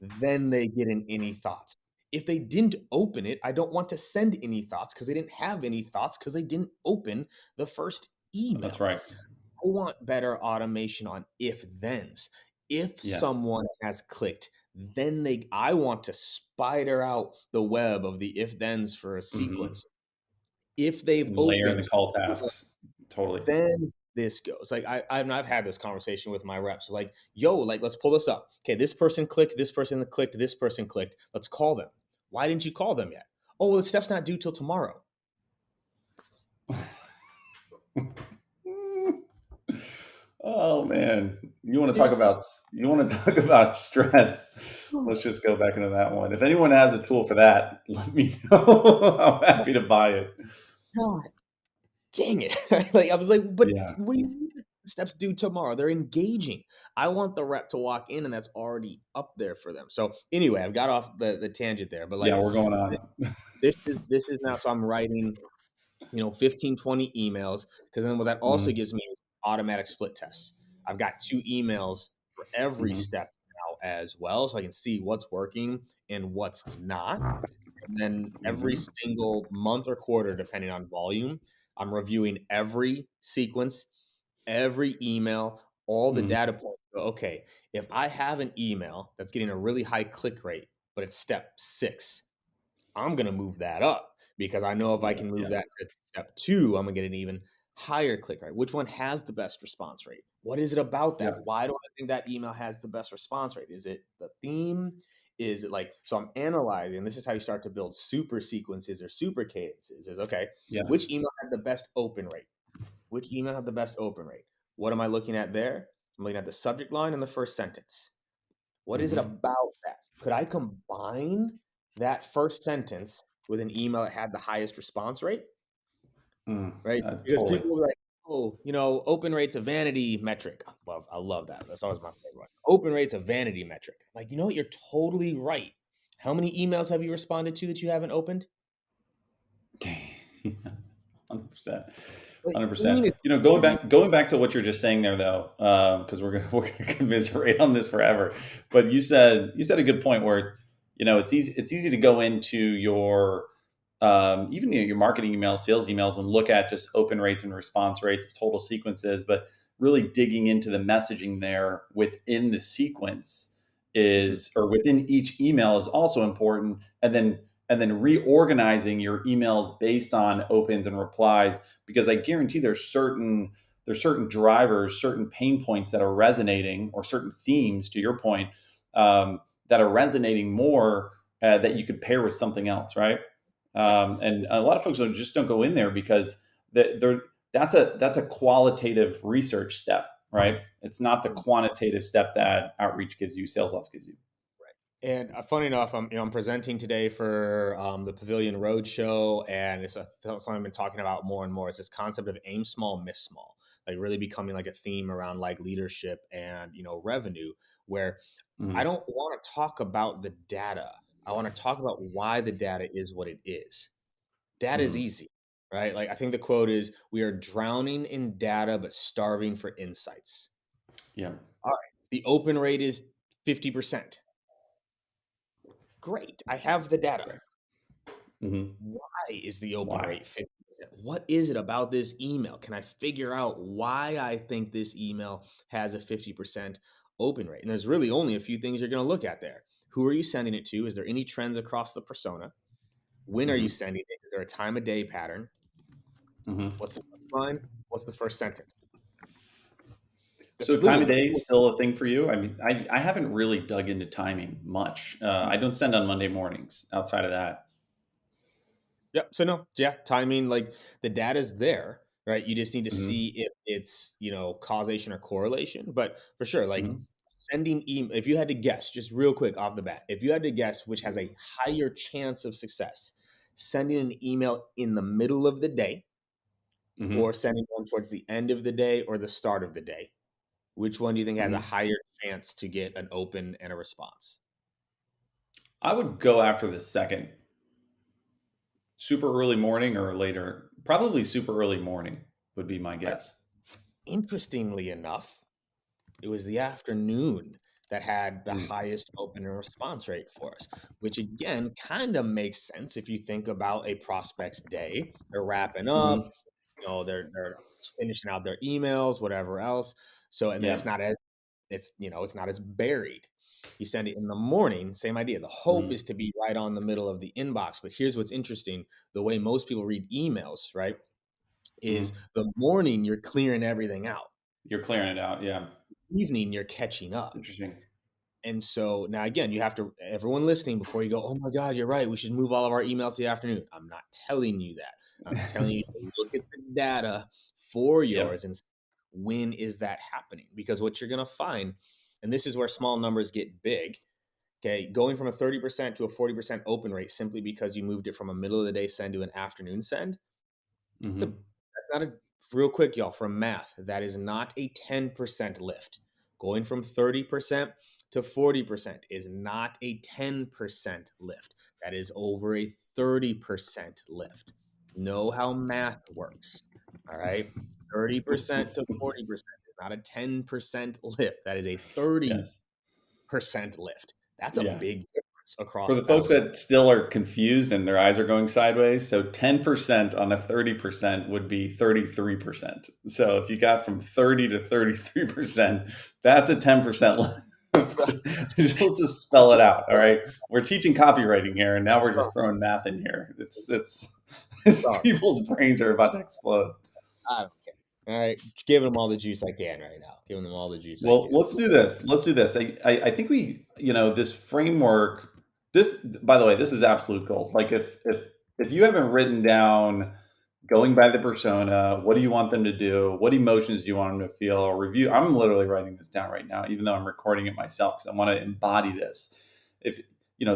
then they get in any thoughts. If they didn't open it, I don't want to send any thoughts because they didn't have any thoughts because they didn't open the first That's email. right. I want better automation on if thens. If Yeah. someone has clicked, then I want to spider out the web of the if thens for a Mhm. sequence. If they've Layer in the opened, call tasks. Totally. then this goes. Like I've had this conversation with my reps. Like, yo, like let's pull this up. Okay, this person clicked, this person clicked, this person clicked. Let's call them. Why didn't you call them yet? Oh, well, the stuff's not due till tomorrow. Oh man, you want to talk Seriously? about stress? Let's just go back into that one. If anyone has a tool for that, let me know. I'm happy to buy it. God dang it. Like I was like, but Yeah, what do you mean the steps due tomorrow? They're engaging. I want the rep to walk in and that's already up there for them. So anyway, I've got off the tangent there, but yeah, like we're going this, on. this is now, so I'm writing 15, 20 emails, because then what that also Mhm, gives me is automatic split tests. I've got 2 emails for every mhm, step now as well, so I can see what's working and what's not. And then every mhm, single month or quarter, depending on volume, I'm reviewing every sequence, every email, all the mhm. data points. So, okay, if I have an email that's getting a really high click rate, but it's step 6, I'm gonna move that up because I know if I Yeah, can move yeah, that to step 2, I'm gonna get an even higher click rate. Which one has the best response rate? What is it about yeah, that? Why do I think that email has the best response rate? Is it the theme? Is it like, so I'm analyzing, this is how you start to build super sequences or super cadences, is okay, yeah. which email had the best open rate? Which email had the best open rate? What am I looking at there? I'm looking at the subject line and the first sentence. What is it Mhm, about that? Could I combine that first sentence with an email that had the highest response rate? Right? Because totally. people will be like, oh, open rate's a vanity metric. I love that. That's always my favorite one. Open rate's a vanity metric. Like, you know what? You're totally right. How many emails have you responded to that you haven't opened? 100%. Like, what do you 100%. mean it's You know, vanity? going back to what you're just saying there, though, because we're gonna commiserate on this forever. But you said a good point where it's easy to go into your even your marketing emails, sales emails, and look at just open rates and response rates of total sequences, but really digging into the messaging there within the sequence Mhm. is, or within each email is also important, and then reorganizing your emails based on opens and replies, because I guarantee there's certain drivers, certain pain points that are resonating, or certain themes, to your point, that are resonating more, that you could pair with something else, right? Right. And a lot of folks just don't go in there because they're that's a qualitative research step, right? It's not the Mm. quantitative step that outreach gives you, sales ops gives you. And funny enough, I'm presenting today for the Pavilion Roadshow, and it's something I've been talking about more and more. It's this concept of aim small, miss small, like really becoming like a theme around like leadership and revenue, where I Hmm. don't want to talk about the data. I want to talk about why the data is what it is. Data is Hmm. easy, right? Like I think the quote is, "We are drowning in data but starving for insights." Yeah. All right, the open rate is 50%. Great, I have the data. Right. Hmm. Why is the open Why? rate 50%? What is it about this email? Can I figure out why I think this email has a 50% open rate? And there's really only a few things you're going to look at there. Who are you sending it to? Is there any trends across the persona? When are you Hmm. sending it? Is there a time of day pattern? Hmm. What's the subject line? What's the first sentence? That's So time really of the day is only. still a thing for you? I mean, I haven't really dug into timing much. I don't send on Monday mornings outside of that. Yep. So no, yeah, timing, like the data's there, right? You just need to Hmm. see if it's, causation or correlation. But for sure, like Hmm. sending email, if you had to guess, just real quick off the bat, if you had to guess which has a higher chance of success, sending an email in the middle of the day or Hmm. sending one towards the end of the day or the start of the day, which one do you think has a Hmm. higher chance to get an open and a response? I would go after the second. Super early morning or later? Probably super early morning would be my Right. guess. Interestingly enough, it was the afternoon that had the Mm. highest open response rate for us, which again kind of makes sense if you think about a prospect's day. They're wrapping up, Hmm. they're finishing out their emails, whatever else. So, and then Yeah. it's not as buried. You send it in the morning, same idea. The hope Mm. is to be right on the middle of the inbox. But here's what's interesting: the way most people read emails, right, is Hmm. the morning you're clearing everything out, You're clearing it out. Yeah. evening you're catching up. Interesting. And so now again, you have to everyone listening before you go, "Oh my god, you're right. We should move all of our emails to the afternoon." I'm not telling you that. I'm telling you to look at the data for Yep. yours and when is that happening? Because what you're going to find, and this is where small numbers get big, okay, going from a 30% to a 40% open rate simply because you moved it from a middle of the day send to an afternoon send. Hmm. That's not a real quick, y'all, from math. That is not a 10% lift. Going from 30% to 40% is not a 10% lift. That is over a 30% lift. Know how math works. All right. 30% to 40% is not a 10% lift. That is a 30% Yes. lift. That's a Yeah. big difference For across the folks thousands. that still are confused and their eyes are going sideways, so 10% on a 30% would be 33%. So if you got from 30 to 33%, that's a 10%. Let's just spell it out. All right. We're teaching copywriting here, and now we're just throwing math in here. Sorry. People's brains are about to explode. I don't care. All right, giving them all the juice I can right now. Giving them all the juice I Well, can. let's do this. Let's do this. I think this framework, this, by the way, this is absolute gold. Like if you haven't written down going by the persona, what do you want them to do? What emotions do you want them to feel or review? I'm literally writing this down right now, even though I'm recording it myself because I want to embody this. If,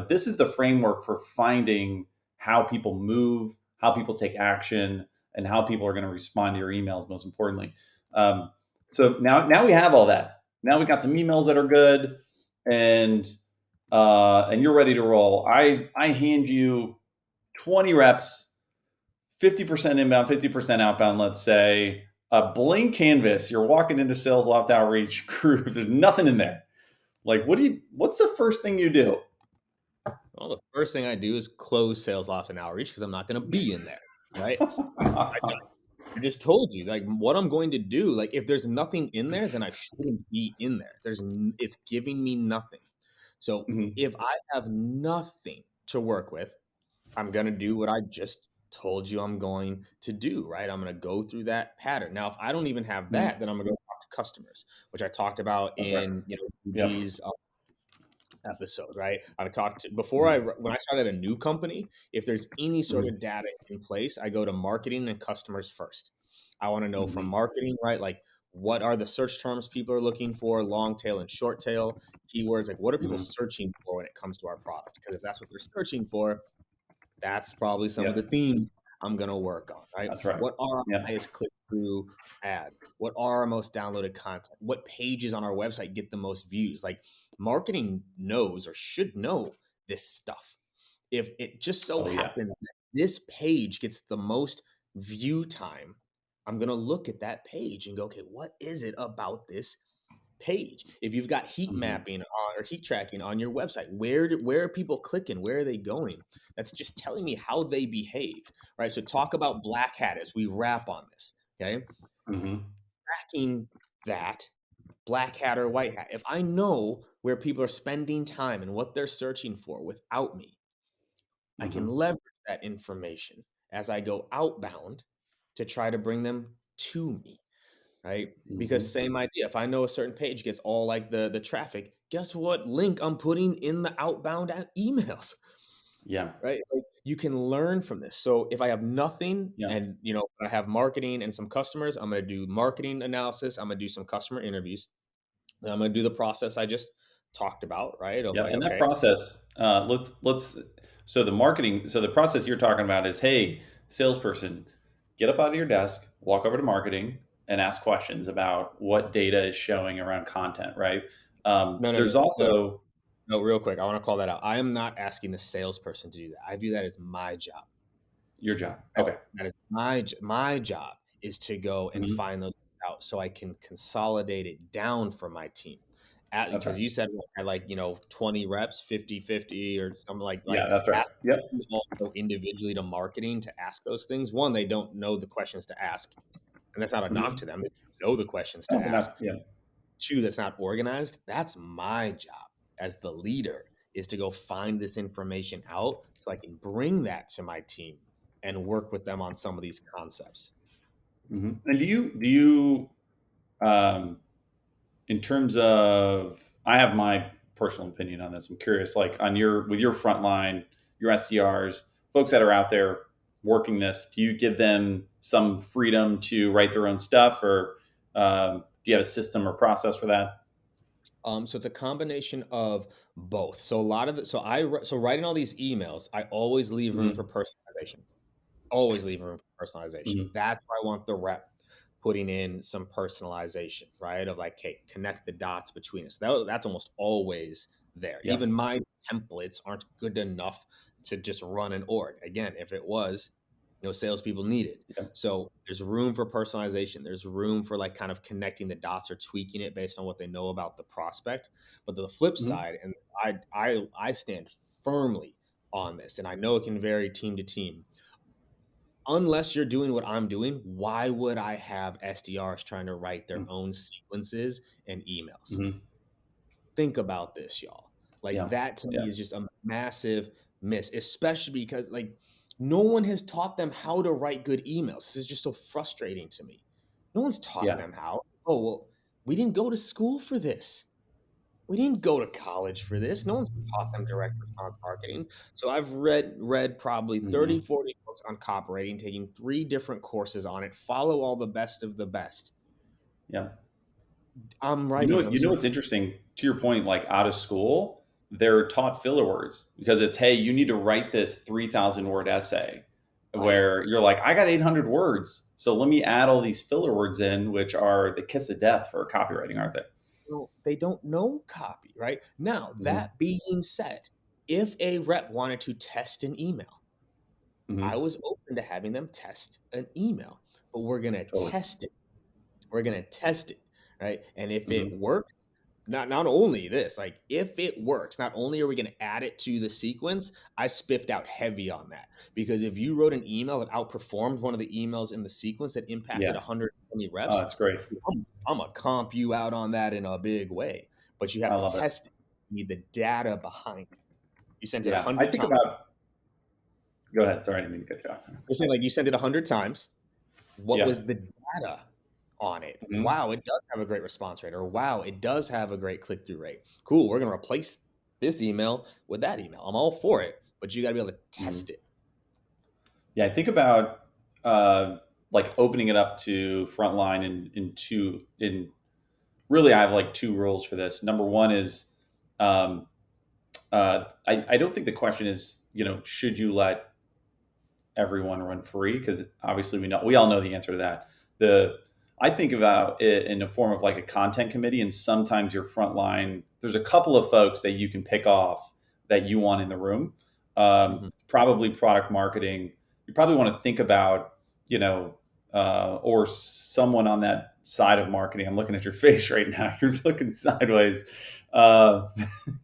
this is the framework for finding how people move, how people take action, and how people are going to respond to your emails, most importantly. Um, so now we have all that. Now we got some emails that are good, and you're ready to roll. I hand you 20 reps, 50% inbound, 50% outbound. Let's say a blank canvas. You're walking into Sales Loft Outreach crew. There's nothing in there. Like, what's the first thing you do? Well, the first thing I do is close sales loft and outreach because I'm not going to be in there, right? I just told you, like, what I'm going to do. Like, if there's nothing in there, then I shouldn't be in there. It's giving me nothing. So Mhm. if I have nothing to work with, I'm going to do what I just told you I'm going to do, right? I'm going to go through that pattern. Now, if I don't even have Mhm. that, then I'm going to go talk to customers, which I talked about That's right. in, Yep. G's episode, right? I talked to before Mhm. when I started a new company, if there's any sort Mhm. of data in place, I go to marketing and customers first. I want to know from Hmm. marketing, right? Like, what are the search terms people are looking for, long tail and short tail keywords? Like, what are people Hmm. searching for when it comes to our product? Because if that's what they're searching for, that's probably some of the Yep, themes I'm going to work on, right? that's right. What are our Yeah. highest click through ads? What are our most downloaded content? What pages on our website get the most views? Like, marketing knows or should know this stuff. If it just so Oh yeah. happens that this page gets the most view time, I'm going to look at that page and go, okay, what is it about this page? If you've got heat Hmm. mapping on or heat tracking on your website, where are people clicking? Where are they going? That's just telling me how they behave, right? So talk about black hat as we wrap on this, okay? Hmm. Tracking that black hat or white hat. If I know where people are spending time and what they're searching for without me, I can Hmm. leverage that information as I go outbound to try to bring them to me, right? Because Hmm. same idea. If I know a certain page gets all like the traffic, guess what link I'm putting in the outbound emails, Yeah. right? Like, you can learn from this. So if I have nothing Yeah. and I have marketing and some customers, I'm going to do marketing analysis. I'm going to do some customer interviews. And I'm going to do the process I just talked about, right? Of Yeah, like, and that okay, process, let's so the marketing, so the process you're talking about is, hey, salesperson, get up out of your desk, walk over to marketing, and ask questions about what data is showing around content, right? no, no, no, There's no, also no, real quick. I want to call that out. I am not asking the salesperson to do that. I view that as my job. your job. That Okay. that is my job is to go and Hmm. find those out so I can consolidate it down for my team. That's Because right. you said at like 20 reps, 50-50 or something Yeah, like that's right. ask Yep. them also individually to marketing to ask those things. One, they don't know the questions to ask, and that's not a knock to Hmm. them. They know the questions No, to they're ask. not. Yeah. Two, that's not organized. That's my job as the leader, is to go find this information out so I can bring that to my team and work with them on some of these concepts. And do you um, in terms of, I have my personal opinion on this. I'm curious, like on your with your frontline, your SDRs, folks that are out there working this, do you give them some freedom to write their own stuff, or do you have a system or process for that? So it's a combination of both. So a lot of it. So writing all these emails, I always leave room for Hmm. personalization. Always leave room for personalization. Hmm. That's where I want the rep putting in some personalization, right? Of like, hey, connect the dots between us. That's almost always there. Yeah. Even my templates aren't good enough to just run an org. Again, if it was, salespeople need it. Yeah. So there's room for personalization. There's room for like kind of connecting the dots or tweaking it based on what they know about the prospect. But the flip Hmm. side, and I stand firmly on this, and I know it can vary team to team. Unless you're doing what I'm doing, why would I have SDRs trying to write their own sequences and emails? Hmm. Think about this, y'all. Like, Yeah. that to Yeah. me is just a massive miss, especially because like no one has taught them how to write good emails. This is just so frustrating to me. No one's taught Yeah. them how. Oh, well, we didn't go to school for this. We didn't go to college for this. No one's taught them direct response marketing. So I've read probably Hmm. 30, 40 books on copywriting, taking 3 different courses on it, follow all the best of the best. Yeah. I'm You know, writing them. you know So what's interesting, to your point, like out of school, they're taught filler words because it's, hey, you need to write this 3,000 word essay, right. where you're like, I got 800 words. So let me add all these filler words in, which are the kiss of death for copywriting, aren't they? Well, they don't know copy, right? Now, Hmm. that being said, if a rep wanted to test an email, I Hmm. was open to having them test an email, but we're going to Totally. test it. We're going to test it, right? And if it Hmm. works, not only this, like if it works, not only are we going to add it to the sequence, I spiffed out heavy on that, because if you wrote an email that outperformed one of the emails in the sequence that impacted Yeah. 120 Oh, reps, that's great. I'm gonna comp you out on that in a big way. But you have I to love it. test it. You need the data behind it. You sent it a Yeah. I hundred think times. about, go ahead. Sorry, I didn't mean to cut you off. You're saying like you sent it 100 times. What Yeah. was the data on it? Hmm. Wow, it does have a great response rate, or wow, it does have a great click through rate. Cool, we're gonna replace this email with that email. I'm all for it, but you got to be able to Hmm. test it. Yeah. I think about, like opening it up to frontline in really, I have like two rules for this. Number one is, um, I don't think the question is, should you let everyone run free? Because obviously we all know the answer to that. The I think about it in the form of like a content committee, and sometimes your frontline. There's a couple of folks that you can pick off that you want in the room. Mhm. Probably product marketing. You probably want to think about, or someone on that side of marketing. I'm looking at your face right now. You're looking sideways. Uh,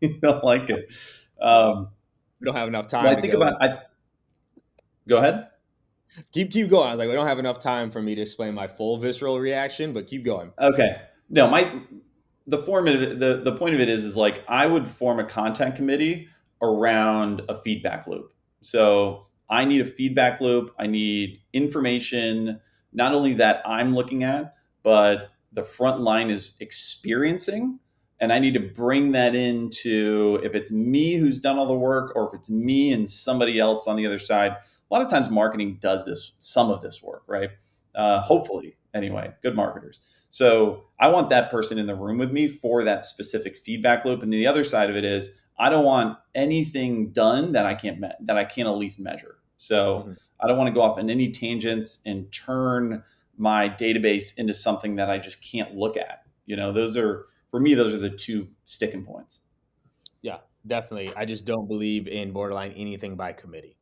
you don't like it. Um, We don't have enough well, time I to think go in. about. Go ahead. Keep going. I was like, we don't have enough time for me to explain my full visceral reaction, but keep going. Okay. No, the form of it, the point of it is like I would form a content committee around a feedback loop. So I need a feedback loop. I need information, not only that I'm looking at, but the front line is experiencing. And I need to bring that into if it's me who's done all the work or if it's me and somebody else on the other side. A lot of times marketing does some of this work, right? Mhm. Hopefully, anyway, good marketers. So I want that person in the room with me for that specific feedback loop. And the other side of it is I don't want anything done that I can't at least measure. So Mhm. I don't want to go off on any tangents and turn my database into something that I just can't look at. Those are for me. Those are the two sticking points. Yeah, definitely. I just don't believe in borderline anything by committee.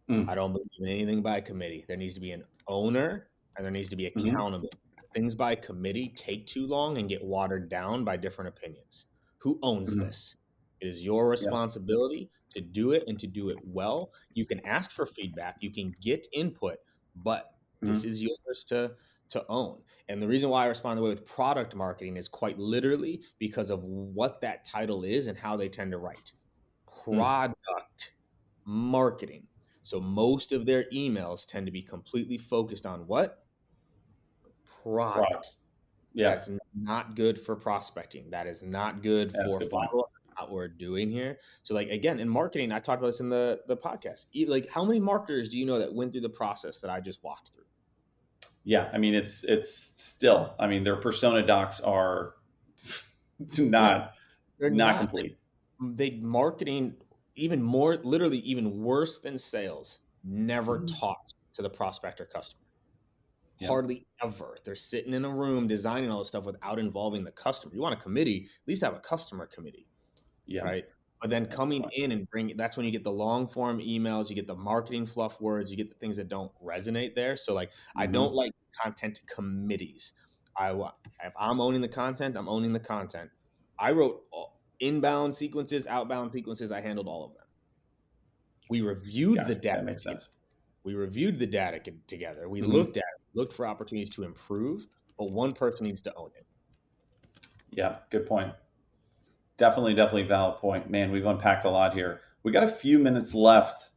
I Mm. don't believe in anything by committee. There needs to be an owner and there needs to be Hmm. accountability. Things by committee take too long and get watered down by different opinions. Who owns Hmm. this? It is your Yeah. responsibility to do it and to do it well. You can ask for feedback, you can get input, but this Hmm. is yours to own. And the reason why I respond the way with product marketing is quite literally because of what that title is and how they tend to write. Mm. Product marketing. So most of their emails tend to be completely focused on what? Product. Products. Yeah. That's not good for prospecting. That is not good That's a for good point. follow up. What we're doing here. So, like again, in marketing, I talked about this in the podcast. Like, how many marketers do you know that went through the process that I just walked through? Yeah. I mean, it's still. I mean, their persona docs are No, not they're not not. complete. They marketing even more, literally even worse than sales. Never Mhm. talks to the prospect or customer. Yep. Hardly ever. They're sitting in a room designing all this stuff without involving the customer. You want a committee, at least have a customer committee, Yeah. right? But then That's a good coming point. in and bring that's when you get the long form emails, you get the marketing fluff words, you get the things that don't resonate there. So like I don't Hmm. like content committees. If I'm owning the content, I'm owning the content. I wrote inbound sequences, outbound sequences, I handled all of them. We reviewed Got the it. data That makes together. sense. We reviewed the data together. We Hmm. looked at it, looked for opportunities to improve, but one person needs to own it. Yeah. Good point. Definitely valid point. Man, we've unpacked a lot here. We got a few minutes left.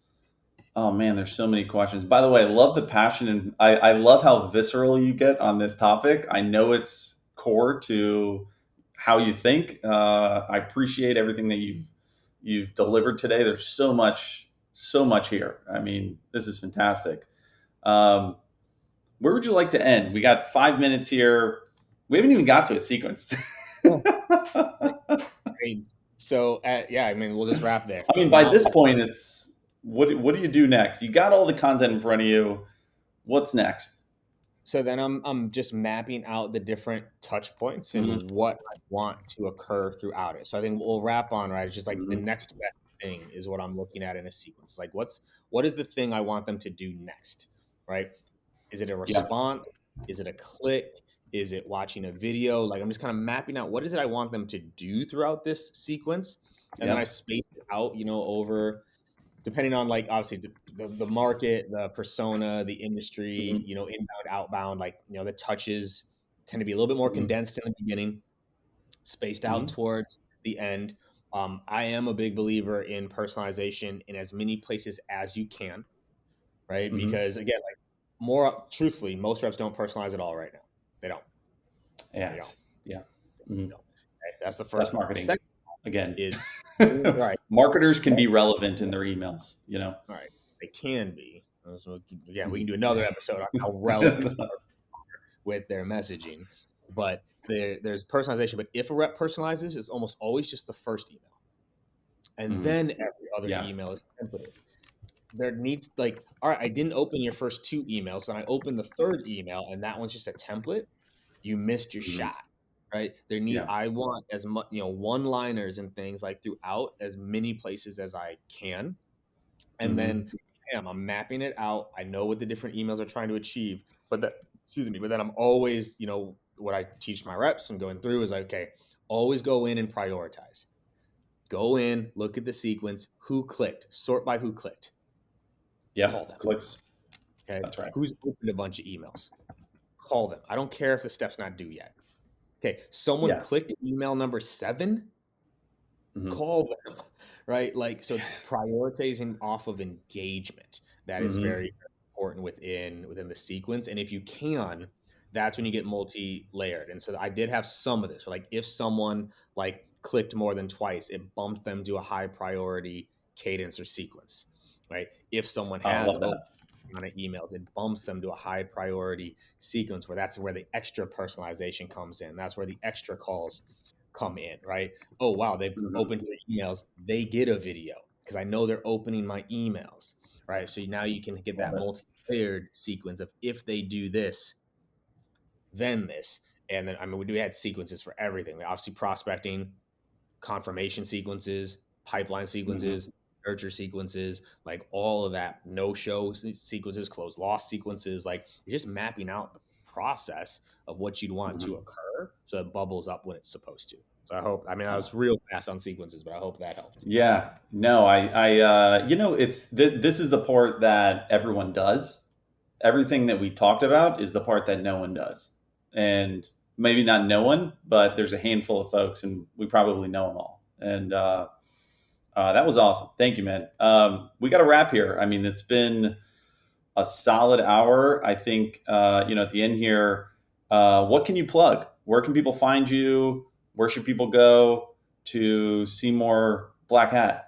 Oh man, there's so many questions. By the way, I love the passion and I love how visceral you get on this topic. I know it's core to how you think. I appreciate everything that you've delivered today. There's so much here. I mean, this is fantastic. Um, where would you like to end? We got 5 minutes here. We haven't even got to a sequence. Yeah. Right. Great. So, yeah, I mean, we'll just wrap there. I mean, by Now, this point, it's what do you do next? You got all the content in front of you. What's next? so then I'm just mapping out the different touch points and Hmm. what I want to occur throughout it. So I think we'll wrap on right. It's just like the Hmm. next best thing is what I'm looking at in a sequence. Like what is the thing I want them to do next, right? Is it a Yep. response? Is it a click? Is it watching a video? Like I'm just kind of mapping out what is it I want them to do throughout this sequence, and then I Yep. space it out, over depending on like obviously the market, the persona, the industry, Hmm. inbound, outbound, like the touches tend to be a little bit more Hmm. condensed in the beginning, spaced out Hmm. towards the end. I am a big believer in personalization in as many places as you can, right? Hmm. Because again, like more truthfully, most reps don't personalize at all right now. They don't. Yeah. They don't. Yeah. Hmm. They don't. Okay? That's the That's first part. The marketing second again. is right. Marketers can be relevant in their emails. All right. They can be. So again, we can Mhm. do another episode on how relevant with their messaging. But there's personalization. But if a rep personalizes, it's almost always just the first email, and Mhm. then every other Yeah. email is templated. There needs like, all right, I didn't open your first two emails, but I opened the third email, and that one's just a template. You missed your Mhm. shot, right? Yeah. I want as much, one liners and things like throughout as many places as I can, and Mhm. then bam, I'm mapping it out. I know what the different emails are trying to achieve, but that, excuse me, but then I'm always, what I teach my reps and going through is like, okay, always go in and prioritize. Go in, look at the sequence, who clicked, sort by who clicked, Yeah. call them. Clicks. Okay, That's right. who's opened a bunch of emails, call them. I don't care if the step's not due yet. Okay, someone Yeah. clicked email number 7, Mhm. call them, right? Like, so it's prioritizing off of engagement. That is Mhm. very important within the sequence. And if you can, that's when you get multi-layered. And so I did have some of this. So like if someone like clicked more than twice, it bumped them to a high priority cadence or sequence, right? If someone I has love opened that. on emails, it bumps them to a high priority sequence where that's where the extra personalization comes in. That's where the extra calls come in, right? Oh wow, they've Mhm. opened their emails, they get a video because I know they're opening my emails, right? So now you can get Love that it. multi-layered sequence of if they do this, then this. And then I mean we had sequences for everything. We obviously prospecting, confirmation sequences, pipeline Mhm. sequences, nurture sequences, like all of that, no show sequences, close loss sequences, like it's just mapping out the process of what you'd want to Mhm. occur so it bubbles up when it's supposed to. So I mean, I Uh, was real fast on sequences, but I hope that helped. Yeah, no, this is the part that everyone does. Everything that we talked about is the part that no one does. And maybe not no one, but there's a handful of folks, and we probably know them all. And that was awesome. Thank you, man. We got to wrap here. I mean, it's been a solid hour. I think, at the end here, what can you plug? Where can people find you? Where should people go to see more Black Hat?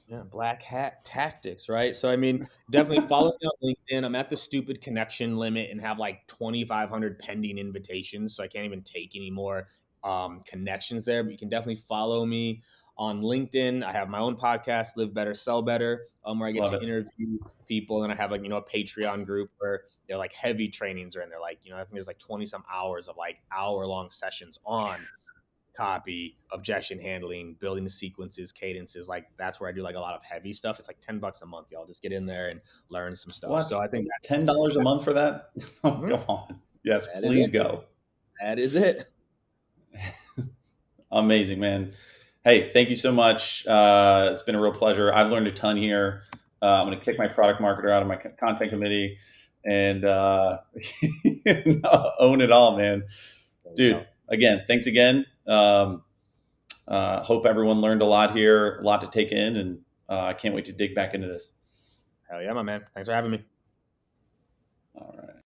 Yeah, black hat tactics, right? So I mean, definitely follow me on LinkedIn. I'm at the stupid connection limit and have like 2,500 pending invitations, so I can't even take any more connections there. But you can definitely follow me on LinkedIn. I have my own podcast, Live Better, Sell Better, where I get Love to it. interview people, and I have like a Patreon group where they're like heavy trainings are in there. Like I think there's like 20 some hours of like hour-long sessions on copy, objection handling, building the sequences, cadences. Like that's where I do like a lot of heavy stuff. It's like $10 a month. Y'all just get in there and learn some stuff. What? So I think $10 a month for that? Oh, Mhm. come on. Yes, That is please it. go. That is it. Amazing, man. Hey, thank you so much. It's been a real pleasure. I've learned a ton here. I'm going to kick my product marketer out of my content committee and own it all, man. There you Dude, go. again, thanks again. Hope everyone learned a lot here, a lot to take in, and I can't wait to dig back into this. Hell yeah, my man. Thanks for having me. All right.